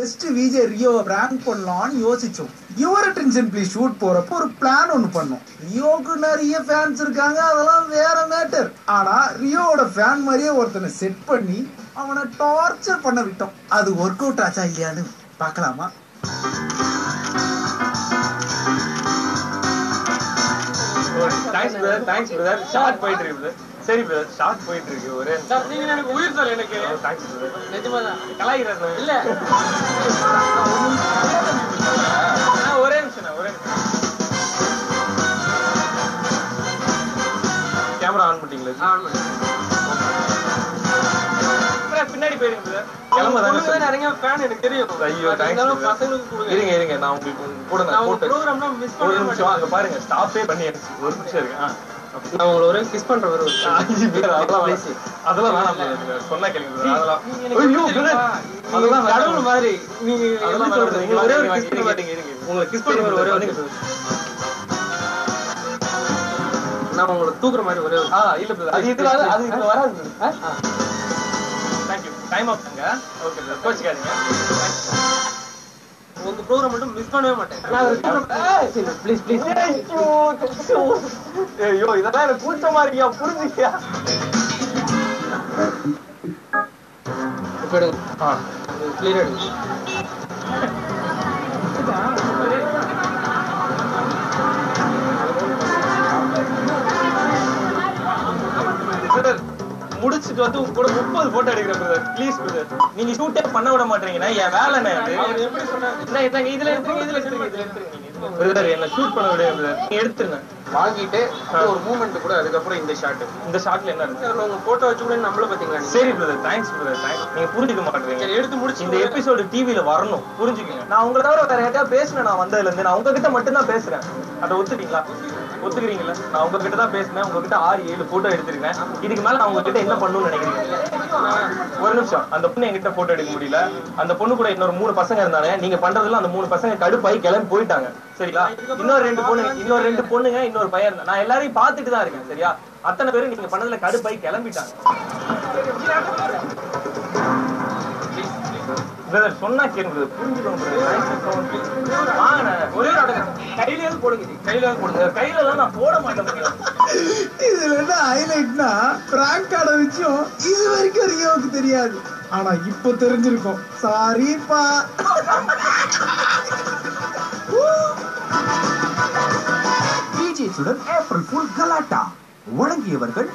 Best VJ ரியோவை prank பண்ணலாம்னு யோசிச்சோம். Your attention please shoot போறப்போ ஒரு பிளான் ஒண்ணு பண்ணோம். ரியோவுக்கு நிறைய ஃபேன்ஸ் இருக்காங்க, அதெல்லாம் வேற மேட்டர். ஆனா ரியோவோட ஃபேன் மாதிரியே ஒருத்தனை செட் பண்ணி அவனை டார்ச்சர் பண்ண விட்டோம். அது ஒர்க் அவுட் ஆச்சா இல்லையான்னு பார்க்கலாமா? Thanks brother. ஷார்ட் போயிட்டு இருக்கு பிரதர். சரி பிரதர், ஷார்ட் போயிட்டு இருக்கு. ஒரு நீங்க எனக்கு உயிர் சார். எனக்கு தேங்க்ஸ் பிரதர். நிஜமாதான் கலாய்கிறார் இல்ல. ஒரே நிமிஷம் கேமரா ஆன் பண்ணிட்டீங்களா? ஆன் பண்ணி பின்னாடி போயிருங்க பிரதர். கிளம்புறதா நிறைய ஃபேன் எனக்கு தெரியும். ஐயோ தேங்க்ஸ் பசங்களுக்கு கொடுங்க. இருங்க நான் உங்களுக்கு கூட நான் ப்ரோகிராம்னா மிஸ் பண்ண மாட்டேன். அங்க பாருங்க ஸ்டாப்பே பண்ணி ஒரு நிமிஷம் இருக்கு. நான் உங்களை ஒரே கிஸ் பண்ற வர 5 பேர் அதெல்லாம் வேணாம் சொன்னா கேளுங்க. அதெல்லாம் ஐயோ அதெல்லாம் கடவுள் மாதிரி நீங்க அதெல்லாம் சொல்றீங்க. ஒரே ஒரு கிஸ் பண்ண மாட்டீங்க. இருங்க உங்களை கிஸ் பண்ற வர ஒரே ஒரு நான் உங்களை தூக்குற மாதிரி ஒரே இல்ல பிரதர். அது இதுல வராது. தேங்க்யூ. டைம் ஆஃப்ங்க. ஓகே பிரதர், கோச்சிக்காதீங்க. உங்க ப்ரோகிராம் மட்டும் மிஸ் பண்ணவே மாட்டேன். Please please. ஐயோ இதெல்லாம் எனக்கு கூச்சமா இருக்கியா, புரிஞ்சுக்கியா? கிளியர் எடுங்க. முடிச்சுட்டு வந்து உங்க கூட 30 போட்டோ எடுக்கிறேன் பிரதர். ப்ளீஸ் பிரதர், நீங்க ஷூட்டே பண்ண விட மாட்டீங்கன்னா என் வேலை எப்படி சொன்னாங்க. இதுல எடுத்துருங்க பிரதர். என்ன ஷூட் பண்ண விட பிரதர். நீங்க எடுத்துருங்க வாங்கிட்டு ஒரு மூமெண்ட் கூட. அதுக்கப்புறம் இந்த ஷாட்ல என்ன இருக்கு உங்க போட்டோ வச்சு கூட நம்மள பாத்தீங்களா? சரி பிரதர், தேங்க்ஸ் பிரதர். நீங்க புரிஞ்சுக்க மாட்டீங்க. எடுத்து முடிச்சு இந்த எபிசோடு டிவில வரணும், புரிஞ்சுக்கங்க. நான் உங்களை தவிர வேற யார்கிட்ட பேசுனேன். நான் வந்ததுல இருந்து நான் உங்ககிட்ட மட்டும் தான் பேசுறேன். அதை ஒத்துட்டீங்களா? ஒத்துக்கிறீங்களா? நான் உங்ககிட்ட தான் பேசினேன். உங்ககிட்ட 6-7 போட்டோ எடுத்திருக்கேன். இதுக்கு மேல நான் உங்ககிட்ட என்ன பண்ணணும்னு நினைக்கிறீங்க? ஒரு நிமிஷம். அந்த பொண்ணு என்கிட்ட போட்டோ எடுக்க முடியல. அந்த பொண்ணு கூட இன்னொரு 3 பசங்க இருந்தாங்க. நீங்க பண்றதுல அந்த 3 பசங்க கடுப்பாய் கிளம்பி போயிட்டாங்க. சரிங்களா? இன்னொரு 2 பொண்ணுங்க இன்னொரு பையன். நான் எல்லாரையும் பார்த்துட்டு தான் இருக்கேன். சரியா? அத்தனை பேரும் நீங்க பண்ணதுல கடுப்பாய் கிளம்பிட்டாங்க. பிரதர் சொன்னா கேளுங்க, புரிஞ்சுக்கோங்க. ஒரே கையில போடுங்க. கையில எல்லாம் நான் போட மாட்டேன். இதுல என்ன ஹைலைட்னா பிராங்க் ஆன விஷயம் இது வரைக்கும் ரியோவுக்கு தெரியாது. ஆனா இப்போ தெரிஞ்சிருக்கும். சாரிப்பா. விஜய் சுடன் ஏப்ரல் ஃபுல் கலாட்டா வழங்கியவர்கள்